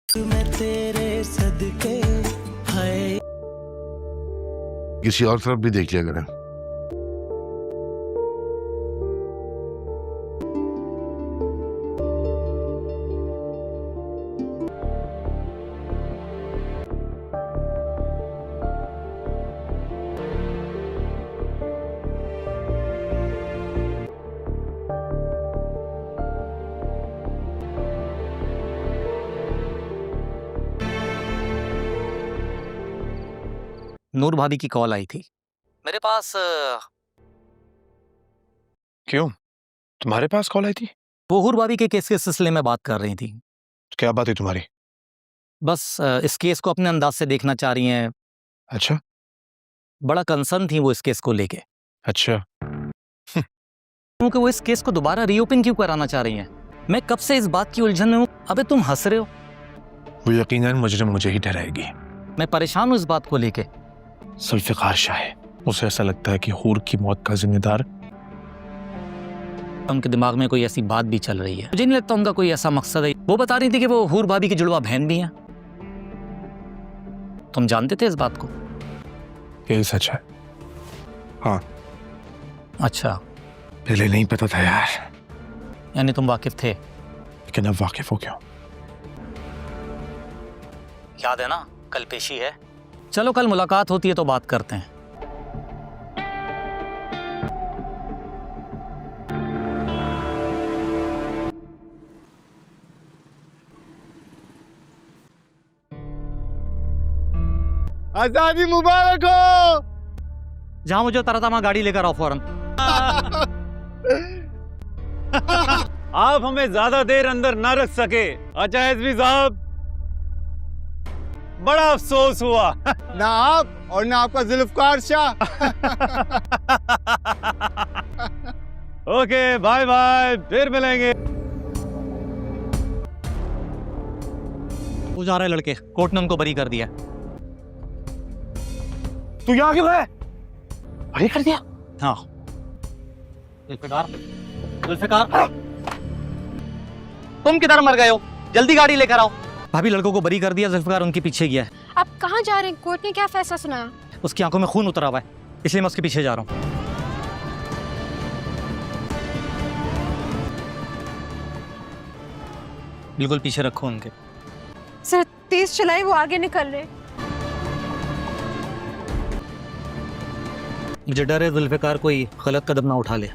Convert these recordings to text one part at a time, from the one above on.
मैं तेरे सदके हाय। किसी और तरफ भी देख लिया करें। नूर भाभी की कॉल आई थी मेरे पास। क्यों? तुम्हारे पास कॉल आई थी? वो हूर भाभी के केस के सिलसिले में बात कर रही थी। क्या बात है तुम्हारी? बस इस केस को अपने अंदाज से देखना चाह रही हैं। अच्छा बड़ा कंसर्न थी वो इस केस को लेके, अच्छा। क्योंकि वो इस केस को दोबारा रीओपन क्यों कराना चाह रही हैं। मैं कब से इस बात की उलझन में हूँ। अबे तुम हंस रहे हो। वो यकीनन मुजरिम मुझे ही ठहराएगी। मैं परेशान हूँ इस बात को लेके। जुल्फ़िकार शाह है। उसे ऐसा लगता है कि हूर की मौत का जिम्मेदार उनके दिमाग में कोई ऐसी बात भी चल रही है। मुझे नहीं लगता उनका कोई ऐसा मकसद है। वो बता रही थी कि वो हूर भाभी की जुड़वा बहन भी हैं। तुम जानते थे इस बात को? यही सच है। हाँ। अच्छा, पहले नहीं पता था यार, यानी तुम वाकिफ थे। लेकिन अब वाकिफ हो क्यों? याद है ना, कल पेशी है। चलो कल मुलाकात होती है तो बात करते हैं। आजादी मुबारक हो। जहां मुझे उतारा था वहां गाड़ी लेकर आओ फौरन। आप हमें ज्यादा देर अंदर ना रख सके। अच्छा एसपी साहब, बड़ा अफसोस हुआ। ना आप और ना आपका Zulfikar Shah. Okay bye bye, फिर मिलेंगे। वो जा रहे लड़के, कोर्ट ने उनको बरी कर दिया। तू यहाँ क्यों है? बड़ी कर दिया? हाँ। जुल्फिकार, तुम किधर मर गए हो? जल्दी गाड़ी लेकर आओ। भाभी लड़कों को बरी कर दिया, जुल्फिकार उनके पीछे गया है। आप कहाँ जा रहे हैं? कोर्ट ने क्या फैसला सुनाया? उसकी आंखों में खून उतरा हुआ है, इसलिए मैं उसके पीछे जा रहा हूँ। बिल्कुल पीछे रखो उनके। सर तेज चलाए, वो आगे निकल रहे। मुझे डर है जुल्फिकार कोई गलत कदम ना उठा ले।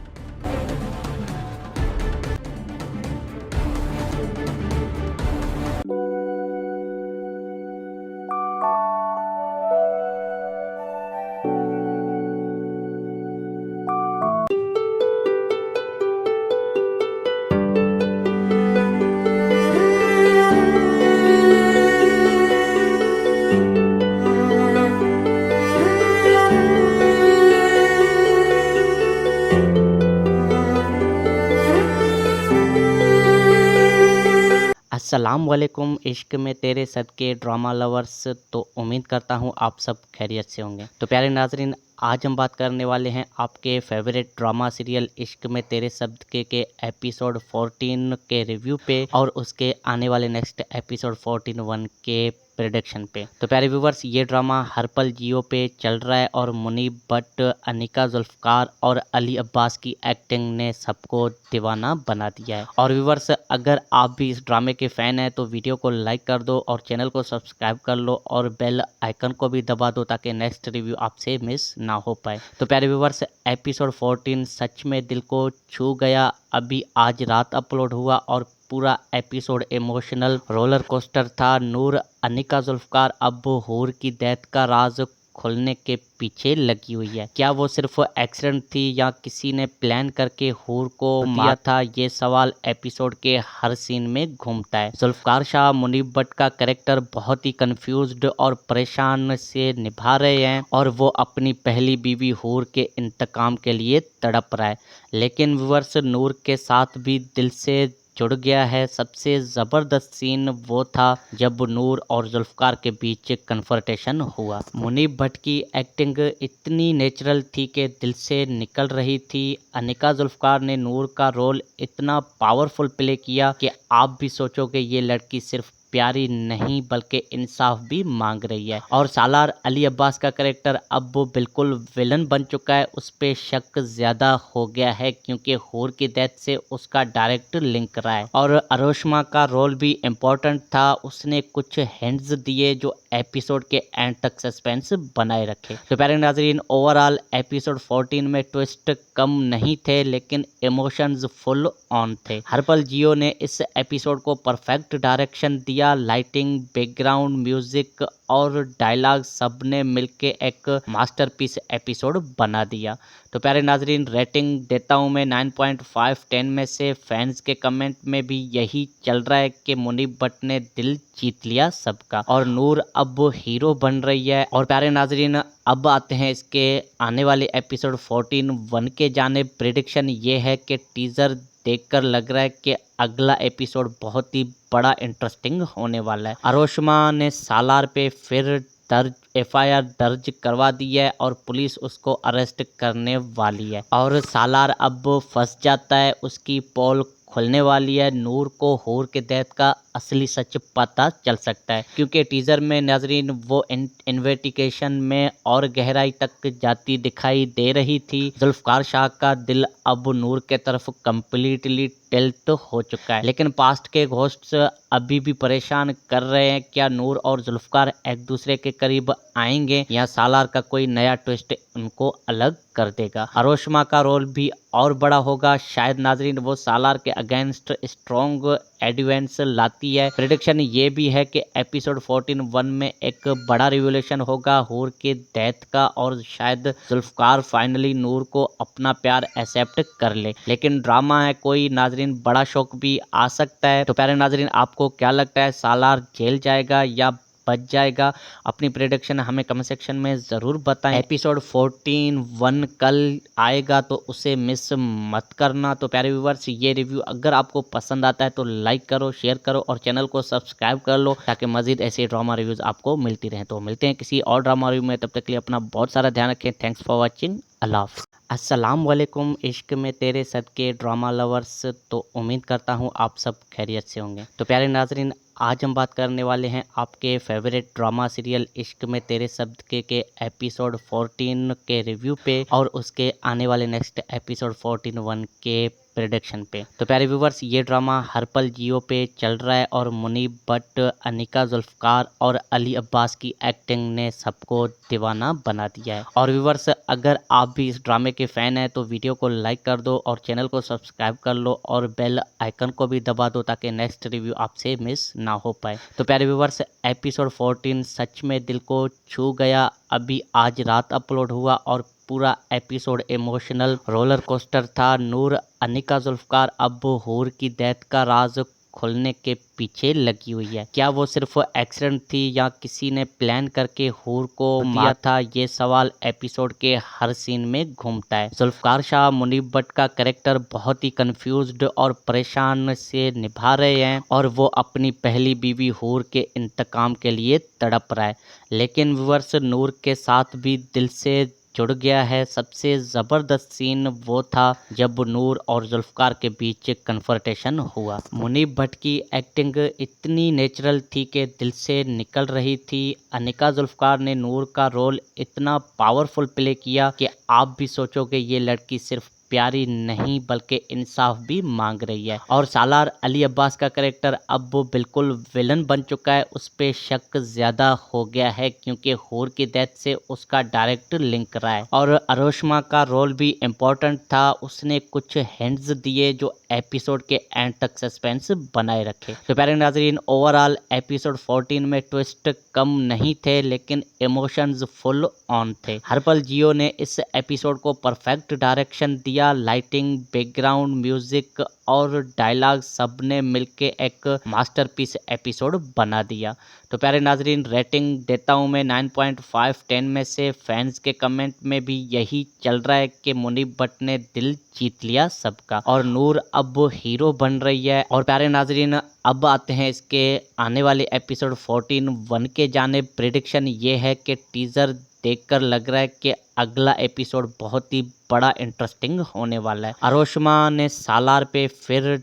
अस्सलाम वालेकुम इश्क में तेरे सदके ड्रामा लवर्स। तो उम्मीद करता हूँ आप सब खैरियत से होंगे। तो प्यारे नाजरीन, आज हम बात करने वाले हैं आपके फेवरेट ड्रामा सीरियल इश्क में तेरे सदके के एपिसोड 14 के रिव्यू पे और उसके आने वाले नेक्स्ट एपिसोड 14 के प्रेडिक्शन पे। तो प्यारे व्यूवर्स, ये ड्रामा हर पल जियो पे चल रहा है और मुनीब भट्ट, अनिका जुल्फकार और अली अब्बास की एक्टिंग ने सबको दीवाना बना दिया है। और व्यूवर्स, अगर आप भी इस ड्रामे के फ़ैन हैं तो वीडियो को लाइक कर दो और चैनल को सब्सक्राइब कर लो और बेल आइकन को भी दबा दो ताकि नेक्स्ट रिव्यू आपसे मिस ना हो पाए। तो प्यारे व्यूवर्स, एपिसोड 14 सच में दिल को छू गया। अभी आज रात अपलोड हुआ और पूरा एपिसोड इमोशनल रोलर कोस्टर था। नूर, अनिका जुल्फकार अब हूर की डेथ का राज खुलने के पीछे लगी हुई है। क्या वो सिर्फ एक्सीडेंट थी या किसी ने प्लान करके हूर को दिया था? ये सवाल एपिसोड के हर सीन में घूमता है। जुल्फकार शाह मुनीब भट्ट का कैरेक्टर बहुत ही कंफ्यूज्ड और परेशान से निभा रहे हैं और वो अपनी पहली बीवी हूर के इंतकाम के लिए तड़प रहा है। लेकिन व्यूअर्स, नूर के साथ भी दिल से जुड़ गया है। सबसे ज़बरदस्त सीन वो था जब नूर और जुल्फकार के बीच कन्फर्टेशन हुआ। मुनीब भट्ट की एक्टिंग इतनी नेचुरल थी कि दिल से निकल रही थी। अनिका जुल्फकार ने नूर का रोल इतना पावरफुल प्ले किया कि आप भी सोचोगे ये लड़की सिर्फ प्यारी नहीं बल्कि इंसाफ भी मांग रही है। और सालार अली अब्बास का कैरेक्टर अब वो बिल्कुल विलन बन चुका है। उस पे शक ज्यादा हो गया है क्योंकि हूर की डेथ से उसका डायरेक्ट लिंक रहा है। और अरोशमा का रोल भी इम्पोर्टेंट था। उसने कुछ हिंट्स दिए जो एपिसोड के एंड तक सस्पेंस बनाए रखे। तो प्यारे नाजरीन, ओवरऑल एपिसोड 14 में ट्विस्ट कम नहीं थे लेकिन इमोशंस फुल ऑन थे। हरपल जियो ने इस एपिसोड को परफेक्ट डायरेक्शन दिया। लाइटिंग, बैकग्राउंड म्यूजिक और डायलॉग सब ने मिलके एक मास्टरपीस एपिसोड बना दिया। तो प्यारे नाजरीन, रेटिंग देता हूँ मैं 9.5 10 में से। फैंस के कमेंट में भी यही चल रहा है कि मुनीब भट्ट ने दिल जीत लिया सबका और नूर अब हीरो बन रही है। और प्यारे नाजरीन, अब आते हैं इसके आने वाले एपिसोड 14 के जाने। प्रेडिक्शन ये है कि टीजर देखकर लग रहा है कि अगला एपिसोड बहुत ही बड़ा इंटरेस्टिंग होने वाला है। अरोशमा ने सालार पे फिर FIR दर्ज करवा दी है और पुलिस उसको अरेस्ट करने वाली है और सालार अब फंस जाता है। उसकी पोल खुलने वाली है। नूर को हूर के डेथ का असली सच पता चल सकता है क्योंकि टीजर में नाजरीन वो इन्वेस्टिगेशन में और गहराई तक जाती दिखाई दे रही थी। जुल्फकार शाह का दिल अब नूर के तरफ कम्प्लीटली टिल्ट हो चुका है लेकिन पास्ट के घोस्ट्स अभी भी परेशान कर रहे हैं। क्या नूर और जुल्फकार एक दूसरे के करीब आएंगे या सालार का कोई नया ट्विस्ट उनको अलग कर देगा? अरोशमा का रोल भी और बड़ा होगा। शायद नाजरीन वो सालार के अगेंस्ट स्ट्रॉन्ग एडवेंस लाती है। प्रेडिक्शन ये भी है कि एपिसोड 14 में एक बड़ा रिवोल्यूशन होगा हूर के डेथ का और शायद जुल्फकार फाइनली नूर को अपना प्यार एक्सेप्ट कर ले। लेकिन ड्रामा है कोई नाजरीन, बड़ा शौक भी आ सकता है। तो प्यारे नाजरीन, आपको क्या लगता है, सालार जेल जाएगा या बच जाएगा? अपनी प्रेडिक्शन हमें कमेंट सेक्शन में ज़रूर बताएं। एपिसोड 14 कल आएगा तो उसे मिस मत करना। तो प्यारे व्यूवर्स, ये रिव्यू अगर आपको पसंद आता है तो लाइक करो, शेयर करो और चैनल को सब्सक्राइब कर लो ताकि मजीद ऐसे ड्रामा रिव्यूज़ आपको मिलती रहें। तो मिलते हैं किसी और ड्रामा रिव्यू में, तब तक के लिए अपना बहुत सारा ध्यान रखें। Thanks for watching. अल्लाह हाफ़िज़। अस्सलाम वालेकुम इश्क में तेरे सदके ड्रामा लवर्स। तो उम्मीद करता हूँ आप सब खैरियत से होंगे। तो प्यारे नाजरीन, आज हम बात करने वाले हैं आपके फेवरेट ड्रामा सीरियल इश्क में तेरे सदके के एपिसोड 14 के रिव्यू पे और उसके आने वाले नेक्स्ट एपिसोड 14 के प्रेडिक्शन पे। तो प्यारे व्यूवर्स, ये ड्रामा हरपल जियो पे चल रहा है और मुनीब भट्ट, अनिका, जुल्फकार और अली अब्बास की एक्टिंग ने सबको दीवाना बना दिया है। और व्यूवर्स, अगर आप भी इस ड्रामे के फ़ैन हैं तो वीडियो को लाइक कर दो और चैनल को सब्सक्राइब कर लो और बेल आइकन को भी दबा दो ताकि नेक्स्ट रिव्यू आपसे मिस ना हो पाए। तो प्यारे व्यूवर्स, एपिसोड 14 सच में दिल को छू गया। अभी आज रात अपलोड हुआ और पूरा एपिसोड इमोशनल रोलर कोस्टर था। नूर, अनिका, जुल्फकार अब हूर की डेथ का राज खुलने के पीछे लगी हुई है। क्या वो सिर्फ एक्सीडेंट थी या किसी ने प्लान करके हूर को मारा था? ये सवाल एपिसोड के हर सीन में घूमता है। जुल्फकार शाह मुनीब भट्ट का कैरेक्टर बहुत ही कंफ्यूज्ड और परेशान से निभा रहे हैं और वो अपनी पहली बीवी हूर के इंतकाम के लिए तड़प रहा है। लेकिन व्यूअर्स, नूर के साथ भी दिल से जुड़ गया है। सबसे ज़बरदस्त सीन वो था जब नूर और जुल्फकार के बीच कन्फर्टेशन हुआ। मुनीब भट्ट की एक्टिंग इतनी नेचुरल थी कि दिल से निकल रही थी। अनिका, जुल्फकार ने नूर का रोल इतना पावरफुल प्ले किया कि आप भी सोचोगे ये लड़की सिर्फ प्यारी नहीं बल्कि इंसाफ भी मांग रही है। और सालार अली अब्बास का कैरेक्टर अब वो बिल्कुल विलन बन चुका है। उस पे शक ज़्यादा हो गया है क्योंकि हूर की डेथ से उसका डायरेक्ट लिंक रहा है। और अरोशमा का रोल भी इम्पोर्टेंट था। उसने कुछ हिंट्स दिए जो एपिसोड के एंड तक सस्पेंस बनाए रखे। तो प्यारे नाजरीन, ओवरऑल एपिसोड 14 में ट्विस्ट कम नहीं थे लेकिन इमोशंस फुल ऑन थे। हरपल जियो ने इस एपिसोड को परफेक्ट डायरेक्शन दिया। लाइटिंग, बैकग्राउंड म्यूजिक और डायलॉग सब ने मिलके एक मास्टरपीस एपिसोड बना दिया। तो प्यारे नाजरीन, रेटिंग देता हूँ मैं 9.5 10 में से। फैंस के कमेंट में भी यही चल रहा है कि मुनीब भट्ट ने दिल जीत लिया सबका और नूर अब हीरो बन रही है। और प्यारे नाजरीन, अब आते हैं इसके आने वाले एपिसोड 14 के जाने। प्रेडिक्शन ये है कि टीजर देखकर लग रहा है कि अगला एपिसोड बहुत ही बड़ा इंटरेस्टिंग होने वाला है। अरोशमा ने सालार पे फिर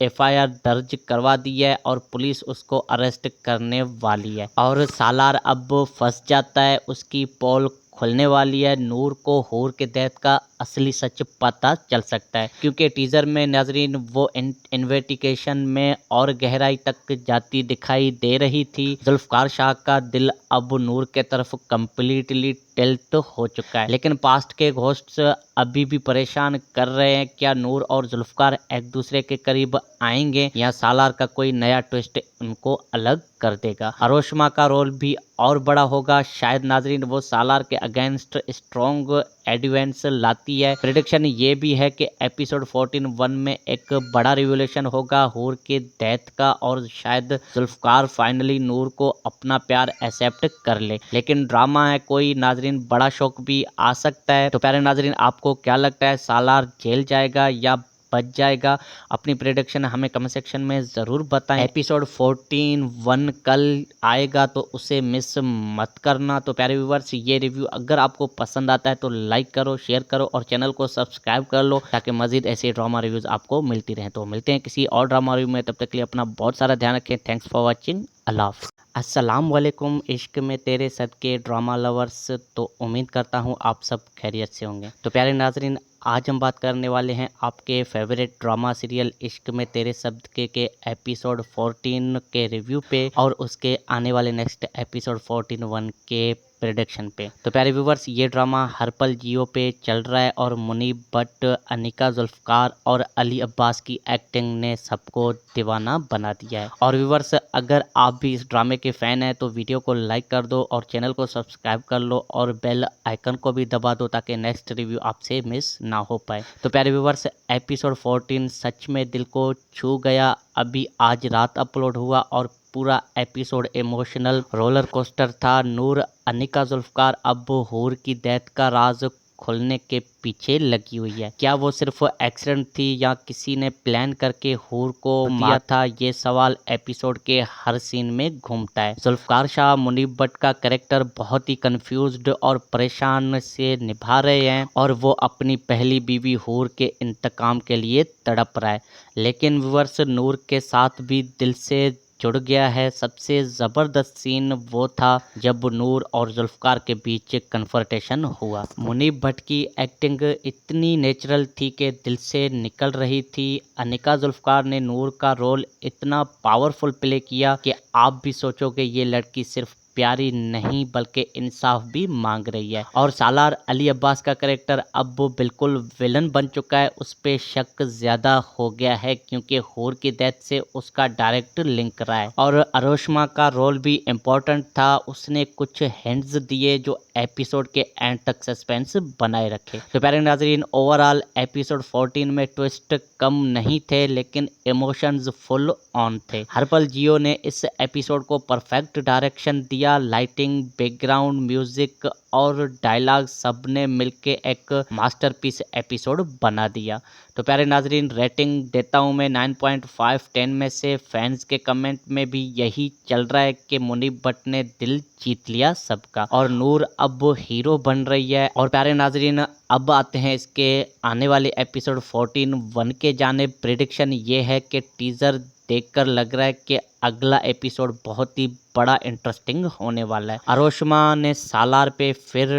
एफआईआर दर्ज करवा दी है और पुलिस उसको अरेस्ट करने वाली है। और सालार अब फंस जाता है, उसकी पोल खुलने वाली है, नूर को हूर के डेथ का असली सच पता चल सकता है, क्योंकि टीजर में नाजरीन वो इन्वेस्टिगेशन में और गहराई तक जाती दिखाई दे रही थी। जुल्फकार शाह का दिल अब नूर के तरफ कम्प्लीटली टिल्ट हो चुका है, लेकिन पास्ट के घोस्ट्स अभी भी परेशान कर रहे हैं। क्या नूर और जुल्फकार एक दूसरे के करीब आएंगे या सालार का कोई नया ट्विस्ट उनको अलग कर देगा? अरोशमा का रोल भी और बड़ा होगा, शायद नाजरीन वो सालार के अगेंस्ट स्ट्रॉन्ग एडिवेंस लाती है। प्रेडिक्शन ये भी है कि एपिसोड 14-1 में एक बड़ा रिवोल्यूशन होगा हूर के डेथ का, और शायद जुल्फकार फाइनली नूर को अपना प्यार एक्सेप्ट कर ले। लेकिन ड्रामा है कोई नाजरीन, बड़ा शौक भी आ सकता है। तो प्यारे नाजरीन, आपको क्या लगता है, सालार जेल जाएगा या बच जाएगा? अपनी प्रेडिक्शन हमें कमेंट सेक्शन में ज़रूर बताएं। एपिसोड 14-1 कल आएगा तो उसे मिस मत करना। तो प्यारे व्यूवर्स, ये रिव्यू अगर आपको पसंद आता है तो लाइक करो, शेयर करो और चैनल को सब्सक्राइब कर लो, ताकि मजीद ऐसे ड्रामा रिव्यूज़ आपको मिलती रहें। तो मिलते हैं किसी और ड्रामा रिव्यू में, तब तक के लिए अपना बहुत सारा ध्यान रखें। Thanks for watching. अल्लाह हाफ़िज़। अस्सलाम वालेकुम इश्क में तेरे सदके ड्रामा लवर्स। तो उम्मीद करता हूँ आप सब खैरियत से होंगे। तो प्यारे नाजरीन, आज हम बात करने वाले हैं आपके फेवरेट ड्रामा सीरियल इश्क में तेरे सदके के एपिसोड 14 के रिव्यू पे और उसके आने वाले नेक्स्ट एपिसोड 14-1 के प्रेडिक्शन पे। तो प्यारे व्यूवर्स, ये ड्रामा हर पल जियो पे चल रहा है और मुनीब भट्ट, अनिका, जुल्फकार और अली अब्बास की एक्टिंग ने सबको दीवाना बना दिया है। और व्यूवर्स, अगर आप भी इस ड्रामे के फ़ैन हैं तो वीडियो को लाइक कर दो और चैनल को सब्सक्राइब कर लो और बेल आइकन को भी दबा दो, ताकि नेक्स्ट रिव्यू आपसे मिस ना हो पाए। तो प्यारे व्यूवर्स, एपिसोड 14 सच में दिल को छू गया। अभी आज रात अपलोड हुआ और पूरा एपिसोड इमोशनल रोलर कोस्टर था। नूर, अनिका, जुल्फकार अब हूर की डेथ का राज खोलने के पीछे लगी हुई है। क्या वो सिर्फ एक्सीडेंट थी या किसी ने प्लान करके हूर को मारा था? ये सवाल एपिसोड के हर सीन में घूमता है। जुल्फकार शाह मुनीब भट्ट का कैरेक्टर बहुत ही कंफ्यूज्ड और परेशान से निभा रहे हैं और वो अपनी पहली बीवी हूर के इंतकाम के लिए तड़प रहा है, लेकिन व्यूअर्स नूर के साथ भी दिल से जुड़ गया है। सबसे ज़बरदस्त सीन वो था जब नूर और जुल्फकार के बीच कन्फ्रंटेशन हुआ। मुनीब भट्ट की एक्टिंग इतनी नेचुरल थी कि दिल से निकल रही थी। अनिका, जुल्फकार ने नूर का रोल इतना पावरफुल प्ले किया कि आप भी सोचोगे ये लड़की सिर्फ प्यारी नहीं बल्कि इंसाफ भी मांग रही है। और सालार, अली अब्बास का कैरेक्टर अब वो बिल्कुल विलन बन चुका है। उस पे शक ज़्यादा हो गया है क्योंकि हूर की डेथ से उसका डायरेक्ट लिंक रहा है। और अरोशमा का रोल भी इम्पोर्टेंट था, उसने कुछ हिंट्स दिए जो एपिसोड के एंड तक सस्पेंस बनाए रखे। तो प्यारे नाजरीन, ओवरऑल एपिसोड 14 में ट्विस्ट कम नहीं थे, लेकिन इमोशंस फुल ऑन थे। हर पल जियो ने इस एपिसोड को परफेक्ट डायरेक्शन दिया। लाइटिंग, बैकग्राउंड म्यूजिक और डायलॉग सब ने मिलके एक मास्टरपीस एपिसोड बना दिया। तो प्यारे नाजरीन, रेटिंग देता हूँ मैं 9.5 10 में से। फैंस के कमेंट में भी यही चल रहा है कि मुनीब भट्ट ने दिल जीत लिया सबका और नूर अब हीरो बन रही है। और प्यारे नाजरीन, अब आते हैं इसके आने वाले एपिसोड 14-1 के जानिब। प्रेडिक्शन ये है कि टीज़र देखकर लग रहा है कि अगला एपिसोड बहुत ही बड़ा इंटरेस्टिंग होने वाला है। अरोशमा ने सालार पे फिर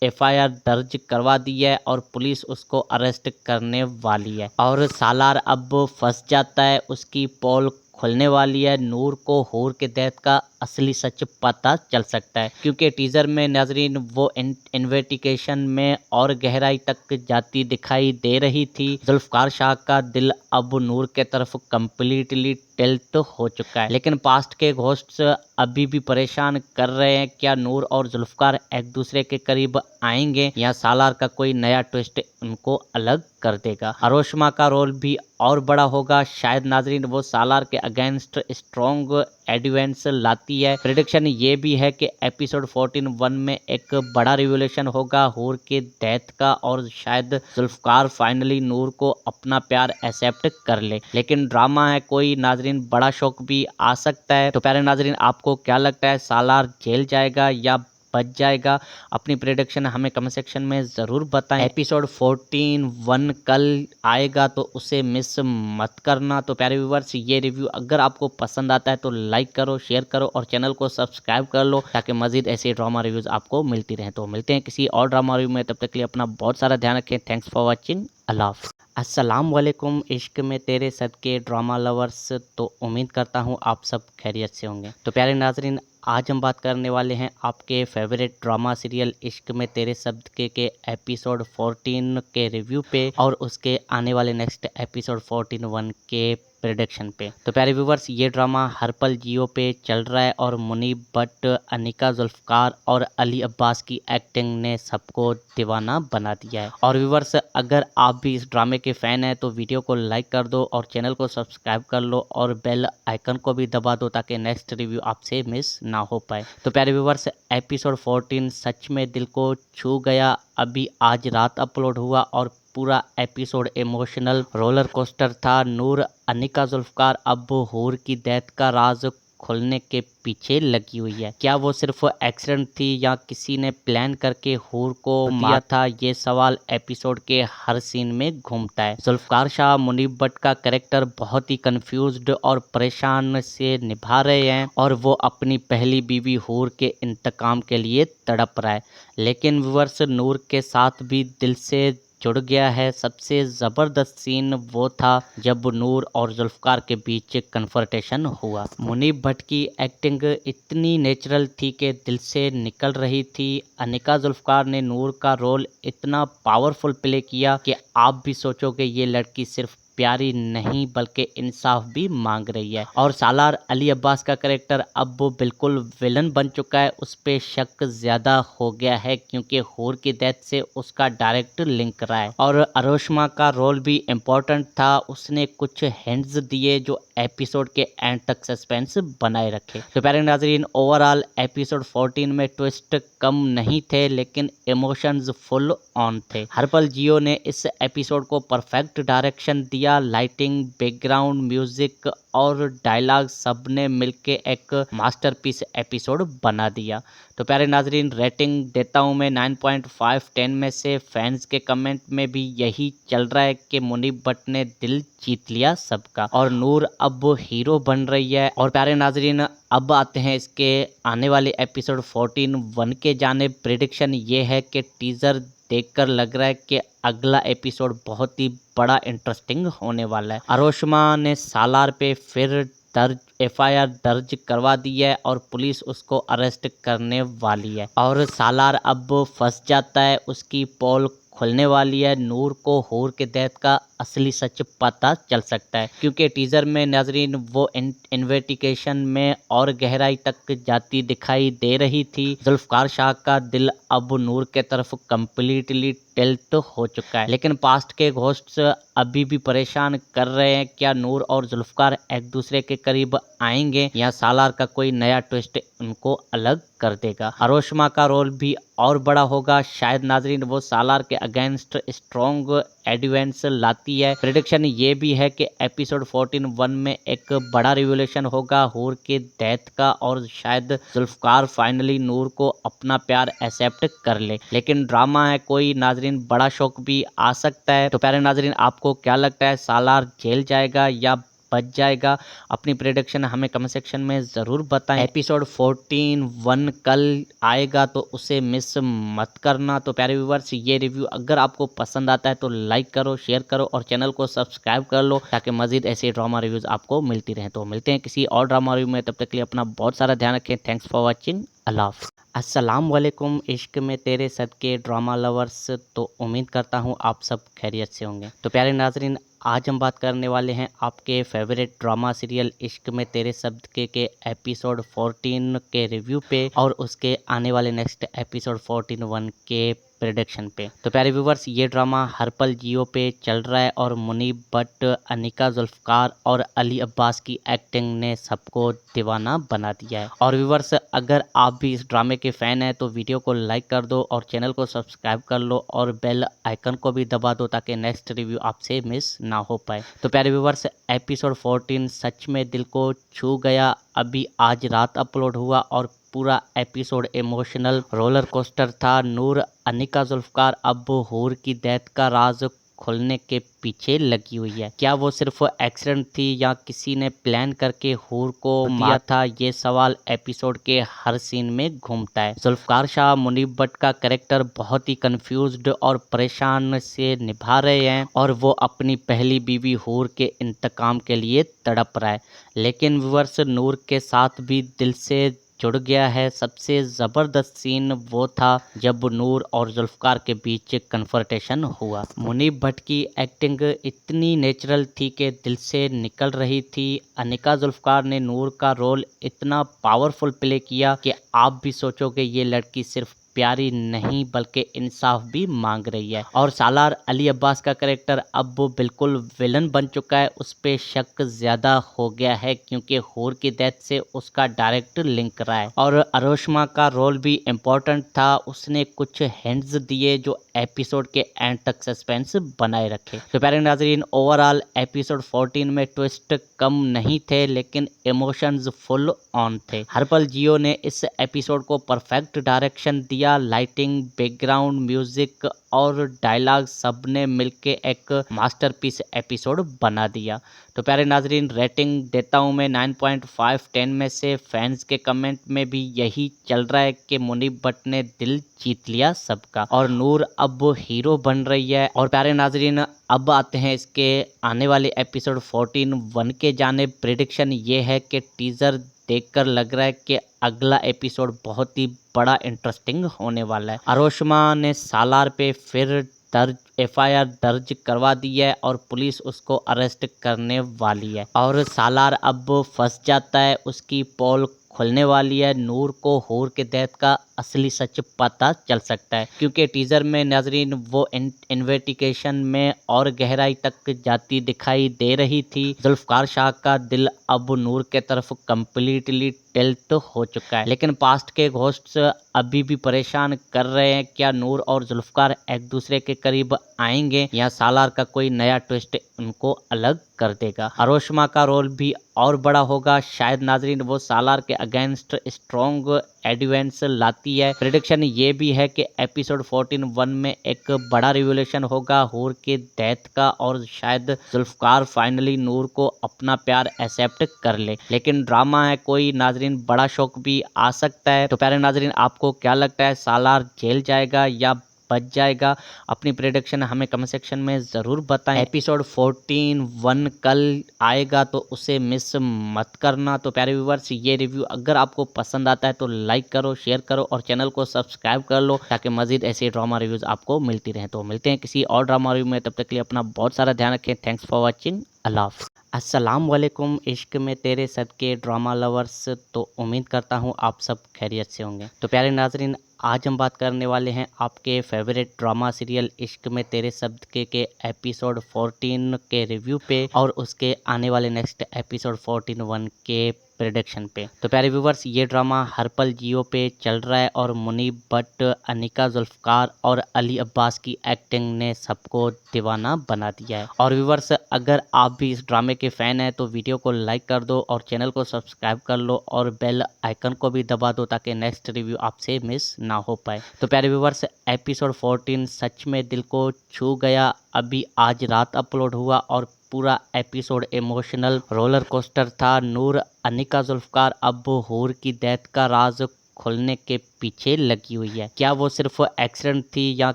एफआईआर दर्ज करवा दी है और पुलिस उसको अरेस्ट करने वाली है। और सालार अब फंस जाता है, उसकी पोल खुलने वाली है, नूर को हूर के डेथ का असली सच पता चल सकता है, क्योंकि टीज़र में नाजरीन वो इन्वेस्टिगेशन में और गहराई तक जाती दिखाई दे रही थी। जुल्फकार शाह का दिल अब नूर के तरफ कम्प्लीटली टिल्ट हो चुका है, लेकिन पास्ट के घोस्ट्स अभी भी परेशान कर रहे हैं। क्या नूर और जुल्फकार एक दूसरे के करीब आएंगे या सालार का कोई नया ट्विस्ट उनको अलग कर देगा? अरोशमा का रोल भी और बड़ा होगा, शायद नाजरीन वो सालार के अगेंस्ट स्ट्रॉन्ग एडिवेंस लाती है। प्रेडिक्शन ये भी है कि एपिसोड 14-1 में एक बड़ा रिवोल्यूशन होगा हूर के डेथ का, और शायद जुल्फकार फाइनली नूर को अपना प्यार एक्सेप्ट कर ले। लेकिन ड्रामा है कोई नाजरीन, बड़ा शौक भी आ सकता है। तो प्यारे नाजरीन, आपको क्या लगता है, सालार जेल जाएगा या बच जाएगा? अपनी प्रेडिक्शन हमें कमेंट सेक्शन में ज़रूर बताएं। एपिसोड 14 कल आएगा तो उसे मिस मत करना। तो प्यारे व्यूवर्स, ये रिव्यू अगर आपको पसंद आता है तो लाइक करो, शेयर करो और चैनल को सब्सक्राइब कर लो ताकि मजीद ऐसे ड्रामा रिव्यूज़ आपको मिलती रहें। तो मिलते हैं किसी और ड्रामा रिव्यू में, तब तक के लिए अपना बहुत सारा ध्यान रखें। Thanks for watching. अल्लाह हाफ़िज़। अस्सलाम वालेकुम इश्क में तेरे सदके ड्रामा लवर्स। तो उम्मीद करता हूँ आप सब खैरियत से होंगे। तो प्यारे नाजरीन, आज हम बात करने वाले हैं आपके फेवरेट ड्रामा सीरियल इश्क में तेरे सदके के एपिसोड 14 के रिव्यू पे और उसके आने वाले नेक्स्ट एपिसोड 14 के प्रेडिक्शन पे। तो प्यारे व्यूवर्स, ये ड्रामा हर पल जियो पे चल रहा है और मुनीब भट्ट, अनिका जुल्फकार और अली अब्बास की एक्टिंग ने सबको दीवाना बना दिया है। और व्यूवर्स, अगर आप भी इस ड्रामे के फ़ैन हैं तो वीडियो को लाइक कर दो और चैनल को सब्सक्राइब कर लो और बेल आइकन को भी दबा दो ताकि नेक्स्ट रिव्यू आपसे मिस ना हो पाए। तो प्यारे व्यूवर्स, एपिसोड 14 सच में दिल को छू गया। अभी आज रात अपलोड हुआ और पूरा एपिसोड इमोशनल रोलर कोस्टर था। नूर, अनिका जुल्फकार अब हूर की डेथ का राज खुलने के पीछे लगी हुई है। क्या वो सिर्फ एक्सीडेंट थी या किसी ने प्लान करके हूर को मारा था? ये सवाल एपिसोड के हर सीन में घूमता है। जुल्फकार शाह मुनीब भट्ट का कैरेक्टर बहुत ही कंफ्यूज्ड और परेशान से निभा रहे हैं और वो अपनी पहली बीवी हूर के इंतकाम के लिए तड़प रहा है। लेकिन व्यूअर्स, नूर के साथ भी दिल से जुड़ गया है। सबसे ज़बरदस्त सीन वो था जब नूर और जुल्फकार के बीच कन्फर्टेशन हुआ। मुनीब भट्ट की एक्टिंग इतनी नेचुरल थी कि दिल से निकल रही थी। अनिका जुल्फकार ने नूर का रोल इतना पावरफुल प्ले किया कि आप भी सोचोगे ये लड़की सिर्फ प्यारी नहीं बल्कि इंसाफ भी मांग रही है। और सालार अली अब्बास का कैरेक्टर अब वो बिल्कुल विलन बन चुका है। उस पे शक ज़्यादा हो गया है क्योंकि हूर की डेथ से उसका डायरेक्ट लिंक रहा है। और अरोशमा का रोल भी इम्पोर्टेंट था। उसने कुछ हिंट्स दिए जो एपिसोड के एंड तक सस्पेंस बनाए रखे। तो प्यारे नाजरीन, ओवरऑल एपिसोड 14 में ट्विस्ट कम नहीं थे लेकिन इमोशंस फुल ऑन थे। हर पल जियो ने इस एपिसोड को परफेक्ट डायरेक्शन दिया। लाइटिंग, बैकग्राउंड म्यूजिक और डायलॉग सब ने मिलके एक मास्टरपीस एपिसोड बना दिया। तो प्यारे नाजरीन, रेटिंग देता हूँ मैं 9.5 10 में से। फैंस के कमेंट में भी यही चल रहा है कि मुनीब भट्ट ने दिल जीत लिया सबका और नूर अब हीरो बन रही है। और प्यारे नाजरीन, अब आते हैं इसके आने वाले एपिसोड 14 के जानिब। प्रेडिक्शन ये है कि टीजर देखकर लग रहा है कि अगला एपिसोड बहुत ही बड़ा इंटरेस्टिंग होने वाला है। अरोशमा ने सालार पे फिर FIR दर्ज करवा दी है और पुलिस उसको अरेस्ट करने वाली है और सालार अब फंस जाता है। उसकी पोल खुलने वाली है। नूर को हूर के डेथ का असली सच पता चल सकता है क्योंकि टीजर में नाजरीन वो इन्वेस्टिगेशन में और गहराई तक जाती दिखाई दे रही थी। जुल्फकार शाह का दिल अब नूर के तरफ कम्प्लीटली टिल्ट हो चुका है लेकिन पास्ट के घोस्ट्स अभी भी परेशान कर रहे हैं। क्या नूर और जुल्फकार एक दूसरे के करीब आएंगे या सालार का कोई नया ट्विस्ट उनको अलग कर देगा? अरोशमा का रोल भी और बड़ा होगा। शायद नाजरीन वो सालार के अगेंस्ट स्ट्रॉन्ग एडवेंस लाती है। प्रेडिक्शन ये भी है कि एपिसोड 14 में एक बड़ा रिवोल्यूशन होगा हूर के डेथ का और शायद जुल्फकार फाइनली नूर को अपना प्यार एक्सेप्ट कर ले। लेकिन ड्रामा है कोई नाजरीन, बड़ा शौक भी आ सकता है। तो प्यारे नाजरीन, आपको क्या लगता है, सालार जेल जाएगा या बच जाएगा? अपनी प्रेडिक्शन हमें कमेंट सेक्शन में ज़रूर बताएं। एपिसोड 14 कल आएगा तो उसे मिस मत करना। तो प्यारे व्यूवर्स, ये रिव्यू अगर आपको पसंद आता है तो लाइक करो, शेयर करो और चैनल को सब्सक्राइब कर लो ताकि मजीद ऐसे ड्रामा रिव्यूज़ आपको मिलती रहें। तो मिलते हैं किसी और ड्रामा रिव्यू में, तब तक के लिए अपना बहुत सारा ध्यान रखें। Thanks for watching. अल्लाह हाफ़िज़। अस्सलाम वालेकुम इश्क में तेरे सदके ड्रामा लवर्स। तो उम्मीद करता हूँ आप सब खैरियत से होंगे। तो प्यारे नाजरीन, आज हम बात करने वाले हैं आपके फेवरेट ड्रामा सीरियल इश्क में तेरे सदके के एपिसोड 14 के रिव्यू पे और उसके आने वाले नेक्स्ट एपिसोड 14 के प्रेडिक्शन पे। तो प्यारे व्यूवर्स, ये ड्रामा हर पल जियो पे चल रहा है और मुनीब भट्ट, अनिका जुल्फकार और अली अब्बास की एक्टिंग ने सबको दीवाना बना दिया है। और व्यूवर्स, अगर आप भी इस ड्रामे के फ़ैन हैं तो वीडियो को लाइक कर दो और चैनल को सब्सक्राइब कर लो और बेल आइकन को भी दबा दो ताकि नेक्स्ट रिव्यू आपसे मिस ना हो पाए। तो प्यारे व्यूवर्स, एपिसोड 14 सच में दिल को छू गया। अभी आज रात अपलोड हुआ और पूरा एपिसोड इमोशनल रोलर कोस्टर था। नूर अनिका जुल्फकार अब हूर की डेथ का राज खुलने के पीछे लगी हुई है। क्या वो सिर्फ एक्सीडेंट थी या किसी ने प्लान करके हूर को मारा था? ये सवाल एपिसोड के हर सीन में घूमता है। जुल्फकार शाह मुनीब भट्ट का कैरेक्टर बहुत ही कंफ्यूज्ड और परेशान से निभा रहे हैं और वो अपनी पहली बीवी हूर के इंतकाम के लिए तड़प रहा है, लेकिन व्यूअर्स नूर के साथ भी दिल से जुड़ गया है। सबसे ज़बरदस्त सीन वो था जब नूर और जुल्फकार के बीच कन्फर्टेशन हुआ। मुनीब भट्ट की एक्टिंग इतनी नेचुरल थी कि दिल से निकल रही थी। अनिका जुल्फकार ने नूर का रोल इतना पावरफुल प्ले किया कि आप भी सोचोगे ये लड़की सिर्फ प्यारी नहीं बल्कि इंसाफ भी मांग रही है। और सालार अली अब्बास का कैरेक्टर अब वो बिल्कुल विलन बन चुका है। उस पे शक ज़्यादा हो गया है क्योंकि हूर की डेथ से उसका डायरेक्ट लिंक रहा है। और अरोशमा का रोल भी इम्पोर्टेंट था। उसने कुछ हिंट्स दिए जो एपिसोड के एंड तक सस्पेंस बनाए रखे। तो प्यारे नाजरीन, ओवरऑल एपिसोड 14 में ट्विस्ट कम नहीं थे लेकिन इमोशंस फुल ऑन थे। हरपल जियो ने इस एपिसोड को परफेक्ट डायरेक्शन दिया। लाइटिंग, बैकग्राउंड म्यूजिक और डायलॉग सब ने मिलके एक मास्टरपीस एपिसोड बना दिया। तो प्यारे नाजरीन, रेटिंग देता हूँ मैं 9.5 10 में से। फैंस के कमेंट में भी यही चल रहा है कि मुनीब भट्ट ने दिल जीत लिया सबका और नूर अब हीरो बन रही है। और प्यारे नाजरीन, अब आते हैं इसके आने वाले एपिसोड 14 के जाने। प्रेडिक्शन ये है कि टीजर देखकर लग रहा है कि अगला एपिसोड बहुत ही बड़ा इंटरेस्टिंग होने वाला है। अरोशमा ने सालार पे फिर FIR दर्ज करवा दी है और पुलिस उसको अरेस्ट करने वाली है और सालार अब फंस जाता है। उसकी पोल खुलने वाली है। नूर को हूर के डेथ का असली सच पता चल सकता है क्योंकि टीजर में नाजरीन वो इन्वेस्टिगेशन में और गहराई तक जाती दिखाई दे रही थी। जुल्फकार शाह का दिल अब नूर के तरफ कम्प्लीटली टिल्ट हो चुका है, लेकिन पास्ट के घोस्ट्स अभी भी परेशान कर रहे हैं। क्या नूर और जुल्फकार एक दूसरे के करीब आएंगे या सालार का कोई नया ट्विस्ट उनको अलग कर देगा? अरोशमा का रोल भी और बड़ा होगा। शायद नाजरीन वो सालार के अगेंस्ट स्ट्रॉन्ग एडवेंस लाती है। प्रेडिक्शन ये भी है कि एपिसोड 14 में एक बड़ा रिवोल्यूशन होगा हूर के डेथ का और शायद जुल्फकार फाइनली नूर को अपना प्यार एक्सेप्ट कर ले। लेकिन ड्रामा है कोई नाजरीन, बड़ा शौक भी आ सकता है। तो प्यारे नाजरीन, आपको क्या लगता है, सालार जेल जाएगा या बच जाएगा? अपनी प्रेडिक्शन हमें कमेंट सेक्शन में ज़रूर बताएं। एपिसोड 14 कल आएगा तो उसे मिस मत करना। तो प्यारे व्यूवर्स, ये रिव्यू अगर आपको पसंद आता है तो लाइक करो, शेयर करो और चैनल को सब्सक्राइब कर लो ताकि मजीद ऐसे ड्रामा रिव्यूज़ आपको मिलती रहें। तो मिलते हैं किसी और ड्रामा रिव्यू में, तब तक के लिए अपना बहुत सारा ध्यान रखें। Thanks for watching. अल्लाह हाफ़िज़। अस्सलाम वालेकुम इश्क में तेरे सदके ड्रामा लवर्स। तो उम्मीद करता हूँ आप सब खैरियत से होंगे। तो प्यारे नाजरीन, आज हम बात करने वाले हैं आपके फेवरेट ड्रामा सीरियल इश्क में तेरे सदके के एपिसोड 14 के रिव्यू पे और उसके आने वाले नेक्स्ट एपिसोड 14 के प्रेडिक्शन पे। तो प्यारे व्यूवर्स, ये ड्रामा हरपल जियो पे चल रहा है और मुनीब भट्ट, अनिका जुल्फकार और अली अब्बास की एक्टिंग ने सबको दीवाना बना दिया है। और व्यूवर्स, अगर आप भी इस ड्रामे के फ़ैन हैं तो वीडियो को लाइक कर दो और चैनल को सब्सक्राइब कर लो और बेल आइकन को भी दबा दो ताकि नेक्स्ट रिव्यू आपसे मिस ना हो पाए। तो प्यारे व्यूवर्स, एपिसोड 14 सच में दिल को छू गया। अभी आज रात अपलोड हुआ और पूरा एपिसोड इमोशनल रोलर कोस्टर था। नूर अनिका जुल्फकार अब हूर की डेथ का राज खुलने के पीछे लगी हुई है। क्या वो सिर्फ एक्सीडेंट थी या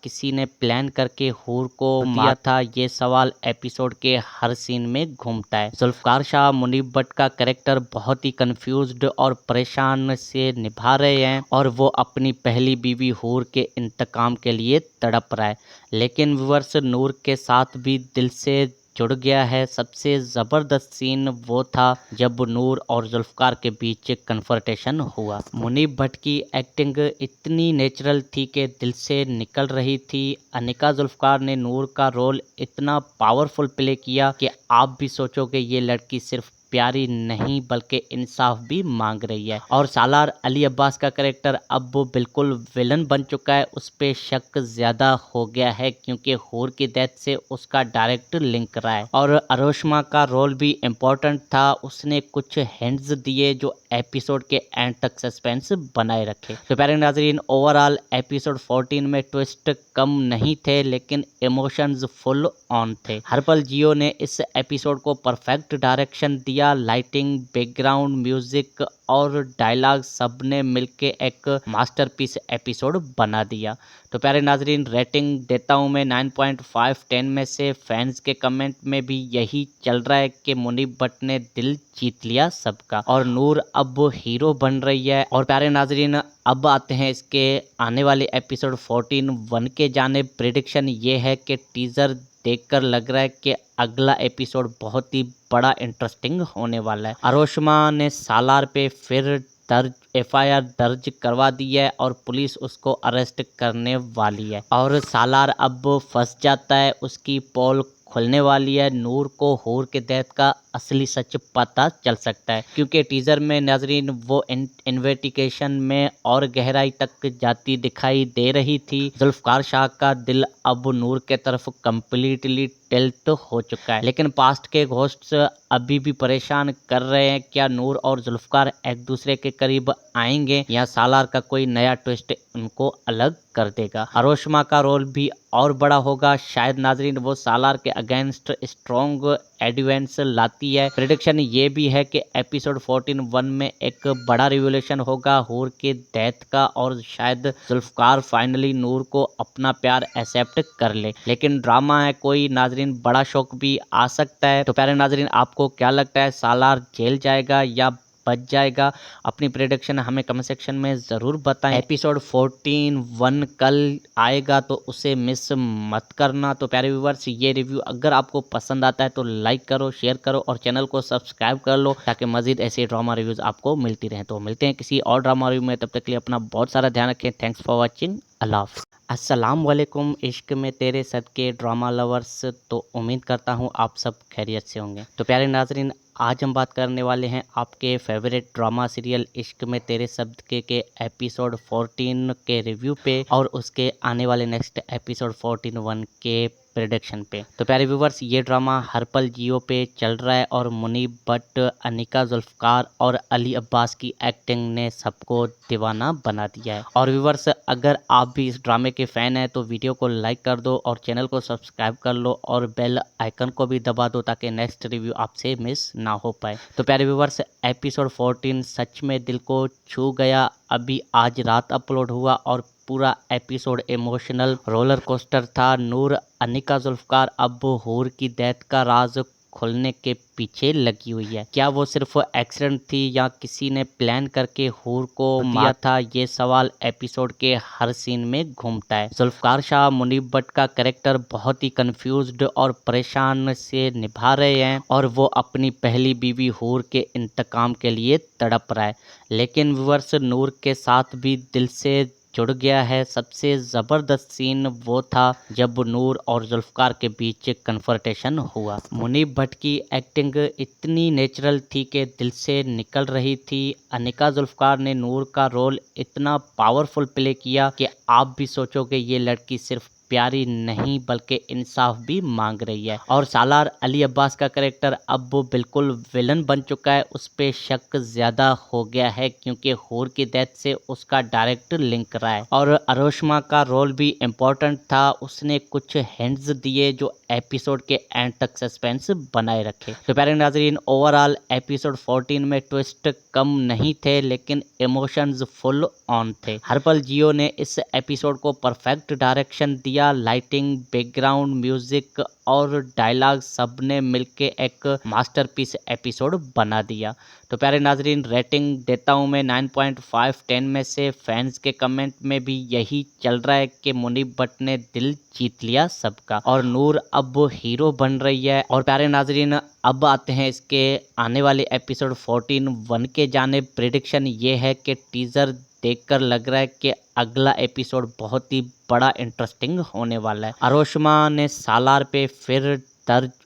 किसी ने प्लान करके हूर को मारा था? ये सवाल एपिसोड के हर सीन में घूमता है। जुल्फकार शाह मुनीब भट्ट का कैरेक्टर बहुत ही कंफ्यूज्ड और परेशान से निभा रहे हैं और वो अपनी पहली बीवी हूर के इंतकाम के लिए तड़प रहा है, लेकिन व्यूअर्स नूर के साथ भी दिल से जुड़ गया है। सबसे ज़बरदस्त सीन वो था जब नूर और जुल्फकार के बीच कन्फर्टेशन हुआ। मुनीब भट्ट की एक्टिंग इतनी नेचुरल थी कि दिल से निकल रही थी। अनिका जुल्फकार ने नूर का रोल इतना पावरफुल प्ले किया कि आप भी सोचोगे ये लड़की सिर्फ प्यारी नहीं बल्कि इंसाफ भी मांग रही है। और सालार अली अब्बास का कैरेक्टर अब वो बिल्कुल विलन बन चुका है। उस पे शक ज्यादा हो गया है क्योंकि हूर की डेथ से उसका डायरेक्ट लिंक रहा है। और अरोशमा का रोल भी इम्पोर्टेंट था। उसने कुछ हिंट्स दिए जो एपिसोड के एंड तक सस्पेंस बनाए रखे। तो प्यारे नाजरीन, ओवरऑल एपिसोड 14 में ट्विस्ट कम नहीं थे लेकिन इमोशंस फुल ऑन थे। हरपल जियो ने इस एपिसोड को परफेक्ट डायरेक्शन दिया। लाइटिंग, बैकग्राउंड म्यूजिक और डायलॉग सब ने मिलके एक मास्टरपीस एपिसोड बना दिया। तो प्यारे नाजरीन, रेटिंग देता हूँ मैं 9.5 10 में से। फैंस के कमेंट में भी यही चल रहा है कि मुनीब भट्ट ने दिल जीत लिया सबका और नूर अब हीरो बन रही है। और प्यारे नाजरीन, अब आते हैं इसके आने वाले एपिसोड 14 1 के जाने। प्रेडिक्शन ये है कि टीजर देखकर लग रहा है कि अगला एपिसोड बहुत ही बड़ा इंटरेस्टिंग होने वाला है। अरोशमा ने सालार पे फिर FIR दर्ज करवा दी है और पुलिस उसको अरेस्ट करने वाली है। और सालार अब फंस जाता है, उसकी पोल खुलने वाली है। नूर को हूर के डेथ का असली सच पता चल सकता है क्योंकि टीजर में नाजरीन वो इन्वेस्टिगेशन में और गहराई तक जाती दिखाई दे रही थी। जुल्फकार शाह का दिल अब नूर के तरफ कम्प्लीटली टिल्ट हो चुका है लेकिन पास्ट के घोस्ट्स अभी भी परेशान कर रहे हैं। क्या नूर और जुल्फकार एक दूसरे के करीब आएंगे या सालार का कोई नया ट्विस्ट उनको अलग कर देगा? अरोशमा का रोल भी और बड़ा होगा। शायद नाजरीन वो सालार के अगेंस्ट स्ट्रॉन्ग एडवेंस लाती है। प्रेडिक्शन ये भी है कि एपिसोड 14 1 में एक बड़ा रिवोल्यूशन होगा हूर के डेथ का और शायद जुल्फकार फाइनली नूर को अपना प्यार एक्सेप्ट कर ले। लेकिन ड्रामा है कोई नाजरीन, बड़ा शौक भी आ सकता है। तो प्यारे नाजरीन, आपको क्या लगता है, सालार जेल जाएगा या बच जाएगा? अपनी प्रेडिक्शन हमें कमेंट सेक्शन में ज़रूर बताएं। एपिसोड 14 1 कल आएगा तो उसे मिस मत करना। तो प्यारे व्यूअर्स, ये रिव्यू अगर आपको पसंद आता है तो लाइक करो, शेयर करो और चैनल को सब्सक्राइब कर लो ताकि मजीद ऐसे ड्रामा रिव्यूज़ आपको मिलती रहें। तो मिलते हैं किसी और ड्रामा रिव्यू में, तब तक के लिए अपना बहुत सारा ध्यान रखें। Thanks for watching. अल्लाह हाफ़िज़। अस्सलाम वालेकुम इश्क में तेरे सदके ड्रामा लवर्स। तो उम्मीद करता हूँ आप सब खैरियत से होंगे। तो प्यारे नाजरीन, आज हम बात करने वाले हैं आपके फेवरेट ड्रामा सीरियल इश्क में तेरे सदके के एपिसोड 14 के रिव्यू पे और उसके आने वाले नेक्स्ट एपिसोड 14 1 के प्रेडिक्शन पे। तो प्यारे व्यूवर्स, ये ड्रामा हरपल जियो पे चल रहा है और मुनीब भट्ट, अनिका, जुल्फकार और अली अब्बास की एक्टिंग ने सबको दीवाना बना दिया है। और व्यूवर्स, अगर आप भी इस ड्रामे के फ़ैन हैं तो वीडियो को लाइक कर दो और चैनल को सब्सक्राइब कर लो और बेल आइकन को भी दबा दो ताकि नेक्स्ट रिव्यू आपसे मिस ना हो पाए। तो प्यारे व्यूवर्स, एपिसोड 14 सच में दिल को छू गया। अभी आज रात अपलोड हुआ और पूरा एपिसोड इमोशनल रोलर कोस्टर था। नूर, अनिका, जुल्फकार अब हूर की डेथ का राज खुलने के पीछे लगी हुई है। क्या वो सिर्फ एक्सीडेंट थी या किसी ने प्लान करके हूर को दिया था? ये सवाल एपिसोड के हर सीन में घूमता है। जुल्फकार शाह मुनीब भट्ट का कैरेक्टर बहुत ही कंफ्यूज्ड और परेशान से निभा रहे हैं और वो अपनी पहली बीवी हूर के इंतकाम के लिए तड़प रहा है। लेकिन व्यूअर्स, नूर के साथ भी दिल से जुड़ गया है। सबसे ज़बरदस्त सीन वो था जब नूर और जुल्फकार के बीच कन्फर्टेशन हुआ। मुनीब भट्ट की एक्टिंग इतनी नेचुरल थी कि दिल से निकल रही थी। अनिका, जुल्फकार ने नूर का रोल इतना पावरफुल प्ले किया कि आप भी सोचोगे ये लड़की सिर्फ प्यारी नहीं बल्कि इंसाफ भी मांग रही है। और सालार अली अब्बास का कैरेक्टर अब वो बिल्कुल विलन बन चुका है। उस पे शक ज़्यादा हो गया है क्योंकि हूर की डेथ से उसका डायरेक्ट लिंक रहा है। और अरोशमा का रोल भी इम्पोर्टेंट था। उसने कुछ हिंट्स दिए जो एपिसोड के एंड तक सस्पेंस बनाए रखे। तो प्यारे नाजरीन, ओवरऑल एपिसोड 14 में ट्विस्ट कम नहीं थे लेकिन इमोशंस फुल ऑन थे। हरपल जियो ने इस एपिसोड को परफेक्ट डायरेक्शन दिया। लाइटिंग, बैकग्राउंड म्यूजिक और डायलॉग सब ने मिलके एक मास्टरपीस एपिसोड बना दिया। तो प्यारे नाजरीन, रेटिंग देता हूँ मैं 9.5 10 में से। फैंस के कमेंट में भी यही चल रहा है कि मुनीब भट्ट ने दिल जीत लिया सबका और नूर अब हीरो बन रही है। और प्यारे नाजरीन, अब आते हैं इसके आने वाले एपिसोड 14 1 के जाने। प्रेडिक्शन ये है कि टीजर देखकर लग रहा है कि अगला एपिसोड बहुत ही बड़ा इंटरेस्टिंग होने वाला है। अरोशमा ने सालार पे फिर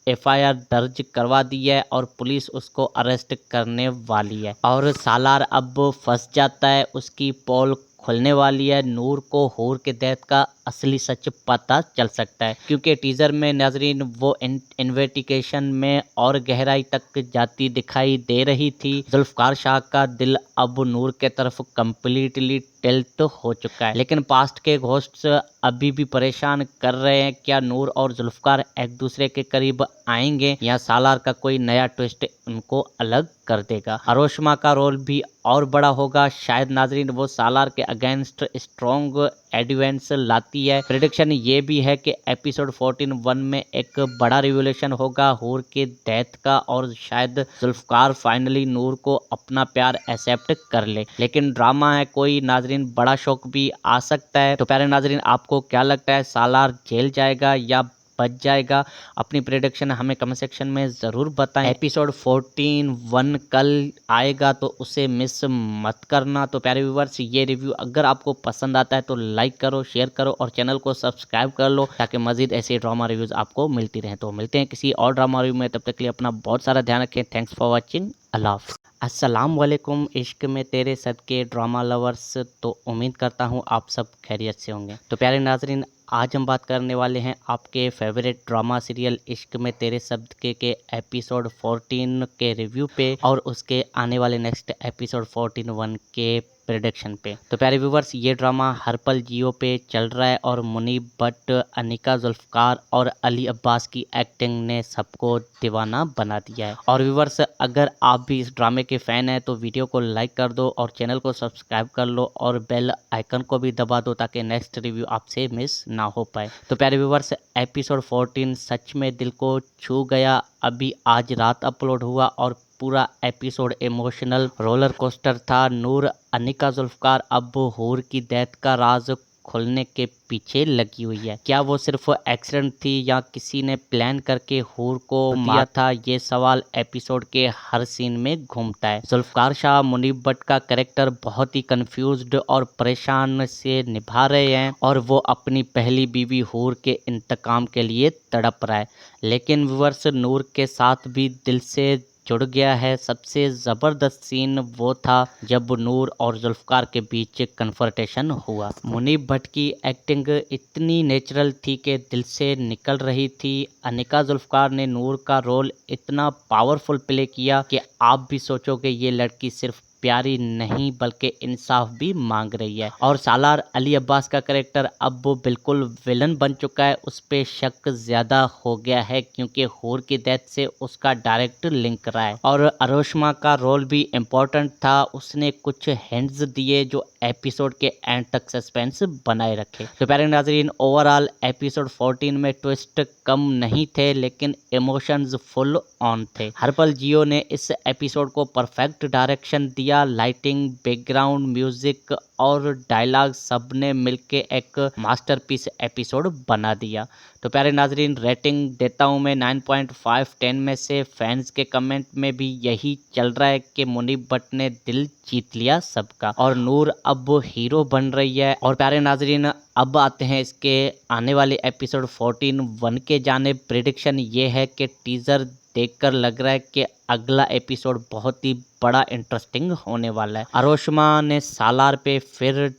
एफआईआर दर्ज करवा दी है और पुलिस उसको अरेस्ट करने वाली है। और सालार अब फंस जाता है, उसकी पोल खुलने वाली है, नूर को हूर के डेथ का असली सच पता चल सकता है, क्योंकि टीजर में नाजरीन वो इन्वेस्टिगेशन में और गहराई तक जाती दिखाई दे रही थी। जुल्फकार शाह का दिल अब नूर के तरफ कम्प्लीटली टिल्ट हो चुका है, लेकिन पास्ट के घोस्ट्स अभी भी परेशान कर रहे हैं। क्या नूर और जुल्फकार एक दूसरे के करीब आएंगे या सालार का कोई नया ट्विस्ट उनको अलग कर देगा? अरोशमा का रोल भी और बड़ा होगा, शायद नाजरीन वो सालार के अगेंस्ट स्ट्रॉन्ग एविडेंस लाती है। प्रेडिक्शन ये भी है कि एपिसोड 14-1 में एक बड़ा रिवोल्यूशन होगा हूर के डेथ का, और शायद जुल्फकार फाइनली नूर को अपना प्यार एक्सेप्ट कर ले। लेकिन ड्रामा है कोई नाजरीन, बड़ा शौक भी आ सकता है। तो प्यारे नाजरीन, आपको क्या लगता है, सालार जेल जाएगा या बच जाएगा? अपनी प्रेडिक्शन हमें कमेंट सेक्शन में ज़रूर बताएं। एपिसोड 14-1 कल आएगा तो उसे मिस मत करना। तो प्यारे व्यूवर्स, ये रिव्यू अगर आपको पसंद आता है तो लाइक करो, शेयर करो और चैनल को सब्सक्राइब कर लो, ताकि मजीद ऐसे ड्रामा रिव्यूज़ आपको मिलती रहें। तो मिलते हैं किसी और ड्रामा रिव्यू में, तब तक के लिए अपना बहुत सारा ध्यान रखें। Thanks for watching. अल्लाह हाफ़िज़। अस्सलाम वालेकुम इश्क में तेरे सदके ड्रामा लवर्स। तो उम्मीद करता हूँ आप सब खैरियत से होंगे। तो प्यारे नाजरीन, आज हम बात करने वाले हैं आपके फेवरेट ड्रामा सीरियल इश्क में तेरे सदके के एपिसोड 14 के रिव्यू पे और उसके आने वाले नेक्स्ट एपिसोड 14-1 के प्रेडिक्शन पे। तो प्यारे व्यूवर्स, ये ड्रामा हर पल जियो पे चल रहा है और मुनीब भट्ट, अनिका, जुल्फकार और अली अब्बास की एक्टिंग ने सबको दीवाना बना दिया है। और व्यूवर्स, अगर आप भी इस ड्रामे के फ़ैन हैं तो वीडियो को लाइक कर दो और चैनल को सब्सक्राइब कर लो और बेल आइकन को भी दबा दो, ताकि नेक्स्ट रिव्यू आपसे मिस ना हो पाए। तो प्यारे व्यूवर्स, एपिसोड 14 सच में दिल को छू गया। अभी आज रात अपलोड हुआ और पूरा एपिसोड इमोशनल रोलर कोस्टर था। नूर, अनिका, जुल्फकार अब हूर की डेथ का राज खोलने के पीछे लगी हुई है। क्या वो सिर्फ एक्सीडेंट थी या किसी ने प्लान करके हूर को मारा था? ये सवाल एपिसोड के हर सीन में घूमता है। जुल्फकार शाह मुनीब भट्ट का कैरेक्टर बहुत ही कंफ्यूज्ड और परेशान से निभा रहे हैं और वो अपनी पहली बीवी हूर के इंतकाम के लिए तड़प रहा है, लेकिन व्यूअर्स नूर के साथ भी दिल से जुड़ गया है। सबसे ज़बरदस्त सीन वो था जब नूर और जुल्फकार के बीच कन्फ्रंटेशन हुआ। मुनीब भट्ट की एक्टिंग इतनी नेचुरल थी कि दिल से निकल रही थी। अनिका जुल्फकार ने नूर का रोल इतना पावरफुल प्ले किया कि आप भी सोचोगे ये लड़की सिर्फ प्यारी नहीं बल्कि इंसाफ भी मांग रही है। और सालार अली अब्बास का कैरेक्टर अब वो बिल्कुल विलन बन चुका है। उस पर शक ज़्यादा हो गया है क्योंकि हूर की डेथ से उसका डायरेक्ट लिंक रहा है। और अरोशमा का रोल भी इम्पोर्टेंट था, उसने कुछ हिंट्स दिए जो एपिसोड के एंड तक सस्पेंस बनाए रखे। तो प्यारे नाजरीन, ओवरऑल एपिसोड 14 में ट्विस्ट कम नहीं थे, लेकिन इमोशंस फुल ऑन थे। हर पल जियो ने इस एपिसोड को परफेक्ट डायरेक्शन दिया। लाइटिंग, बैकग्राउंड म्यूजिक और डायलॉग सब ने मिलके एक मास्टरपीस एपिसोड बना दिया। तो प्यारे नाजरीन, रेटिंग देता हूँ मैं 9.5 10 में से। फैंस के कमेंट में भी यही चल रहा है कि मुनीब भट्ट ने दिल जीत लिया सबका और नूर अब हीरो बन रही है। और प्यारे नाजरीन, अब आते हैं इसके आने वाले एपिसोड 14-1 के जानिब। प्रेडिक्शन ये है कि टीजर देखकर लग रहा है कि अगला एपिसोड बहुत ही बड़ा इंटरेस्टिंग होने वाला है। अरोशमा ने सालार पे फिर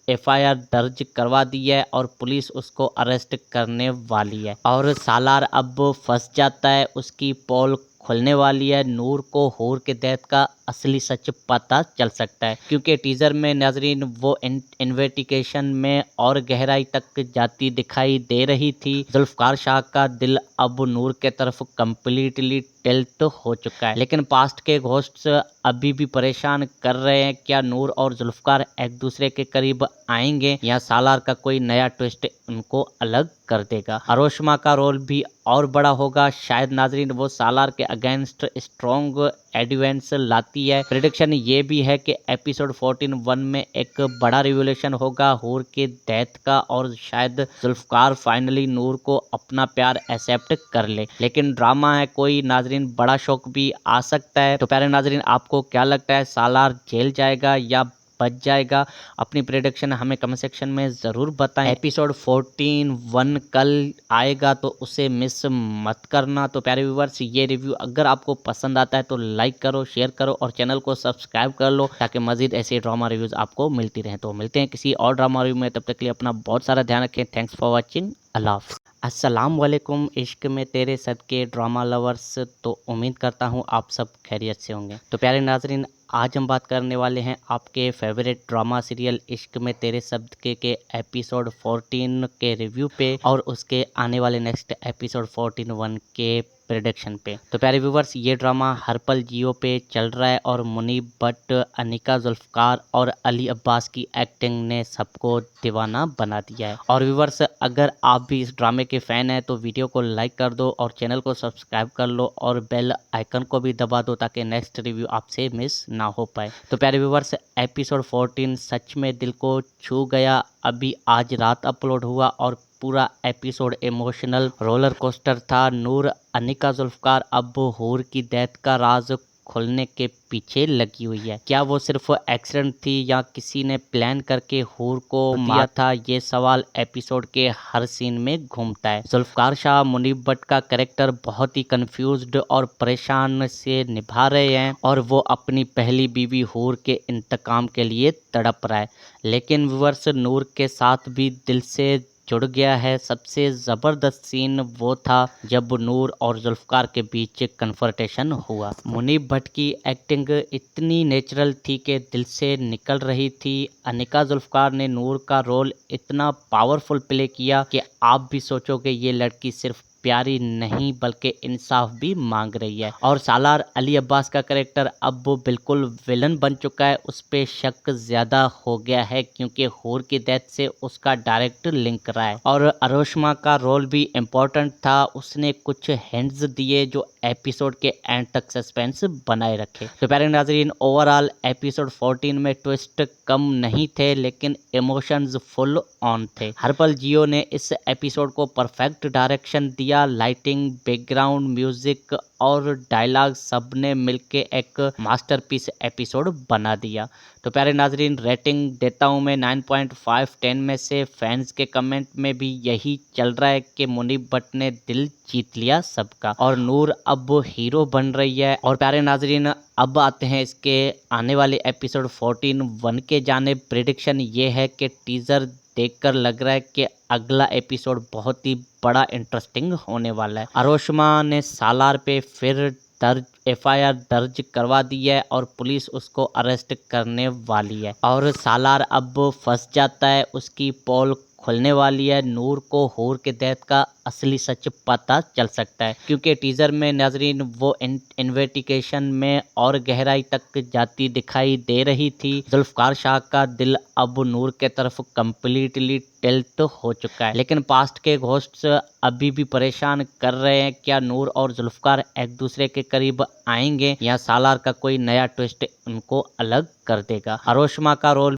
एफआईआर दर्ज करवा दी है और पुलिस उसको अरेस्ट करने वाली है। और सालार अब फंस जाता है, उसकी पोल खुलने वाली है, नूर को हूर के डेथ का असली सच पता चल सकता है, क्योंकि टीजर में नाजरीन वो इन्वेस्टिगेशन में और गहराई तक जाती दिखाई दे रही थी। जुल्फकार शाह का दिल अब नूर के तरफ कम्प्लीटली टिल्ट हो चुका है, लेकिन पास्ट के घोस्ट्स अभी भी परेशान कर रहे हैं। क्या नूर और जुल्फकार एक दूसरे के करीब आएंगे या सालार का कोई नया ट्विस्ट उनको अलग कर देगा? अरोशमा का रोल भी और बड़ा होगा, शायद नाजरीन वो सालार के अगेंस्ट स्ट्रॉन्ग एविडेंस लाती है। प्रेडिक्शन ये भी है कि एपिसोड 14-1 में एक बड़ा रिवोल्यूशन होगा हूर के डेथ का, और शायद जुल्फकार फाइनली नूर को अपना प्यार एक्सेप्ट कर ले। लेकिन ड्रामा है कोई नाजरीन, बड़ा शौक भी आ सकता है। तो प्यारे नाजरीन, आपको क्या लगता है, सालार जेल जाएगा या बच जाएगा? अपनी प्रेडिक्शन हमें कमेंट सेक्शन में ज़रूर बताएं। एपिसोड 14 कल आएगा तो उसे मिस मत करना। तो प्यारे व्यूवर्स, ये रिव्यू अगर आपको पसंद आता है तो लाइक करो, शेयर करो और चैनल को सब्सक्राइब कर लो ताकि मजीद ऐसे ड्रामा रिव्यूज़ आपको मिलती रहें। तो मिलते हैं किसी और ड्रामा रिव्यू में, तब तक के लिए अपना बहुत सारा ध्यान रखें। Thanks for watching. अल्लाह हाफ़िज़। अस्सलाम वालेकुम इश्क में तेरे सदके ड्रामा लवर्स। तो उम्मीद करता हूँ आप सब खैरियत से होंगे। तो प्यारे नाजरीन, आज हम बात करने वाले हैं आपके फेवरेट ड्रामा सीरियल इश्क में तेरे सदके के एपिसोड 14 के रिव्यू पे और उसके आने वाले नेक्स्ट एपिसोड 14 के प्रेडिक्शन पे। तो प्यारे व्यूवर्स, ये ड्रामा हर पल जियो पे चल रहा है और मुनीब भट्ट, अनिका जुल्फकार और अली अब्बास की एक्टिंग ने सबको दीवाना बना दिया है। और व्यूवर्स, अगर आप भी इस ड्रामे के फ़ैन हैं तो वीडियो को लाइक कर दो और चैनल को सब्सक्राइब कर लो और बेल आइकन को भी दबा दो ताकि नेक्स्ट रिव्यू आपसे मिस ना हो पाए। तो प्यारे व्यूवर्स, एपिसोड 14 सच में दिल को छू गया। अभी आज रात अपलोड हुआ और पूरा एपिसोड इमोशनल रोलर कोस्टर था। नूर अनिका जुल्फकार अब हूर की डेथ का राज खुलने के पीछे लगी हुई है। क्या वो सिर्फ एक्सीडेंट थी या किसी ने प्लान करके हूर को मारा था? ये सवाल एपिसोड के हर सीन में घूमता है। जुल्फकार शाह मुनीब भट्ट का कैरेक्टर बहुत ही कंफ्यूज्ड और परेशान से निभा रहे हैं और वो अपनी पहली बीवी हूर के इंतकाम के लिए तड़प रहा है। लेकिन व्यूअर्स, नूर के साथ भी दिल से जुड़ गया है। सबसे ज़बरदस्त सीन वो था जब नूर और जुल्फकार के बीच कन्फ्रंटेशन हुआ। मुनीब भट्ट की एक्टिंग इतनी नेचुरल थी कि दिल से निकल रही थी। अनिका जुल्फकार ने नूर का रोल इतना पावरफुल प्ले किया कि आप भी सोचोगे ये लड़की सिर्फ प्यारी नहीं बल्कि इंसाफ भी मांग रही है। और सालार अली अब्बास का कैरेक्टर अब वो बिल्कुल विलन बन चुका है। उस पर शक ज़्यादा हो गया है क्योंकि हूर की डेथ से उसका डायरेक्ट लिंक रहा है। और अरोशमा का रोल भी इम्पोर्टेंट था। उसने कुछ हिंट्स दिए जो एपिसोड के एंड तक सस्पेंस बनाए रखे। तो प्यारे नाजरीन, ओवरऑल एपिसोड 14 में ट्विस्ट कम नहीं थे लेकिन इमोशंस फुल ऑन थे। हरपल जियो ने इस एपिसोड को परफेक्ट डायरेक्शन दिया। लाइटिंग, बैकग्राउंड म्यूजिक और डायलॉग सब ने मिलके एक मास्टरपीस एपिसोड बना दिया। तो प्यारे नाजरीन, रेटिंग देता हूँ मैं 9.5 10 में से। फैंस के कमेंट में भी यही चल रहा है कि मुनीब भट्ट ने दिल जीत लिया सबका और नूर अब हीरो बन रही है। और प्यारे नाजरीन, अब आते हैं इसके आने वाले एपिसोड 14 के जानिब। प्रेडिक्शन ये है कि टीज़र देखकर लग रहा है कि अगला एपिसोड बहुत ही बड़ा इंटरेस्टिंग होने वाला है। अरोशमा ने सालार पे फिर FIR दर्ज करवा दी है और पुलिस उसको अरेस्ट करने वाली है और सालार अब फंस जाता है। उसकी पोल खुलने वाली है। नूर को हूर के डेथ का असली सच पता चल सकता है क्योंकि टीज़र में नाजरीन वो इन्वेस्टिगेशन में और गहराई तक जाती दिखाई दे रही थी। जुल्फकार शाह का दिल अब नूर के तरफ कम्प्लीटली टिल्ट हो चुका है लेकिन पास्ट के घोस्ट्स अभी भी परेशान कर रहे हैं। क्या नूर और जुल्फकार एक दूसरे के करीब आएंगे या सालार का कोई नया ट्विस्ट उनको अलग कर देगा? अरोशमा का रोल